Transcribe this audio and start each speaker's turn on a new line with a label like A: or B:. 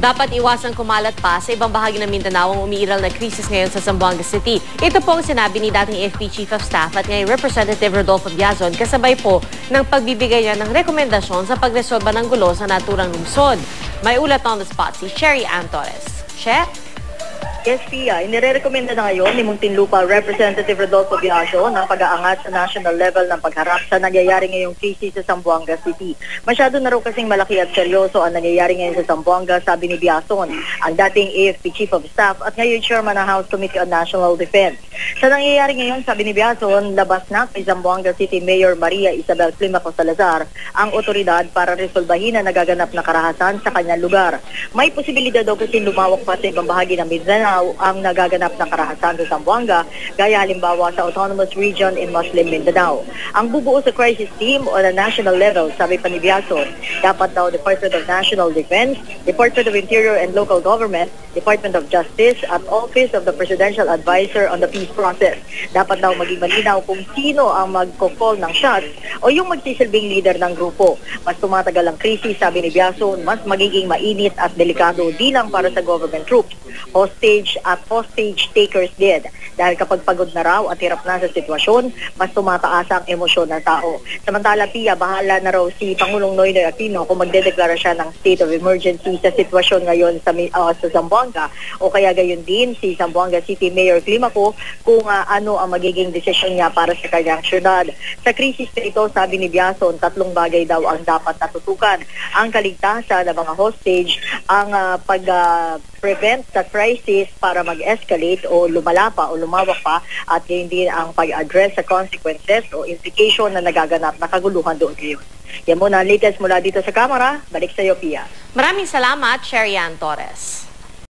A: Dapat iwasang kumalat pa sa ibang bahagi ng Mindanao ang umiiral na krisis ngayon sa Zamboanga City. Ito po ang sinabi ni dating AFP Chief of Staff at ngayon Representative Rodolfo Biazon kasabay po ng pagbibigay niya ng rekomendasyon sa pagresolba ng gulo sa naturang lungsod. May ulat on the spot si Sherry Ann Torres. Che?
B: Yes, Pia. Inirekomenda na ngayon ni Muntinlupa Representative Rodolfo Biazon ang pag-aangat sa national level ng pagharap sa nangyayari ngayong krisis sa Zamboanga City. Masyado na raw kasing malaki at seryoso ang nangyayari ngayon sa Zamboanga, sabi ni Biazon, ang dating AFP Chief of Staff at ngayon Chairman ng House Committee on National Defense. Sa nangyayari ngayon, sabi ni Biazon, labas na kay Zamboanga City Mayor Maria Isabel Climaco Salazar ang otoridad para resolbahin ang nagaganap na karahasan sa kanyang lugar. May posibilidad daw kasi lumawak pa sa ibang bahagi ng Mindanao ang nagaganap na karahasan sa Zamboanga, gaya halimbawa sa Autonomous Region in Muslim Mindanao. Ang bubuo sa crisis team on a national level, sabi pa ni Biazon, dapat daw Department of National Defense, Department of Interior and Local Government, Department of Justice at Office of the Presidential Advisor on the Peace Process. Dapat daw maging malinaw kung sino ang magko-call ng shots o yung magsisilbing leader ng grupo. Mas tumatagal ang krisis, sabi ni Biazon, mas magiging mainit at delikado di lang para sa government troops, hostage at hostage takers din. Dahil kapag pagod na raw at hirap na sa sitwasyon, mas tumataas ang emosyon ng tao. Samantala, Pia, bahala na raw si Pangulong Noynoy Aquino kung magdedeklara siya ng state of emergency sa sitwasyon ngayon sa Zamboanga o kaya gayon din si Zamboanga City Mayor Climaco kung ano ang magiging desisyon niya para sa kanyang syudad. Sa krisis na ito, sabi ni Biazon, 3 bagay daw ang dapat natutukan. Ang kaligtasan ng mga hostage, ang pag-prevent sa crisis para mag-escalate o lumala pa o lumawak pa, at gayon din ang pag-address sa consequences o implication na nagaganap na kaguluhan doon ngayon. Yan muna ang latest mula dito sa Kamara. Balik sa iyo, Pia.
A: Maraming salamat, Sherry Ann Torres.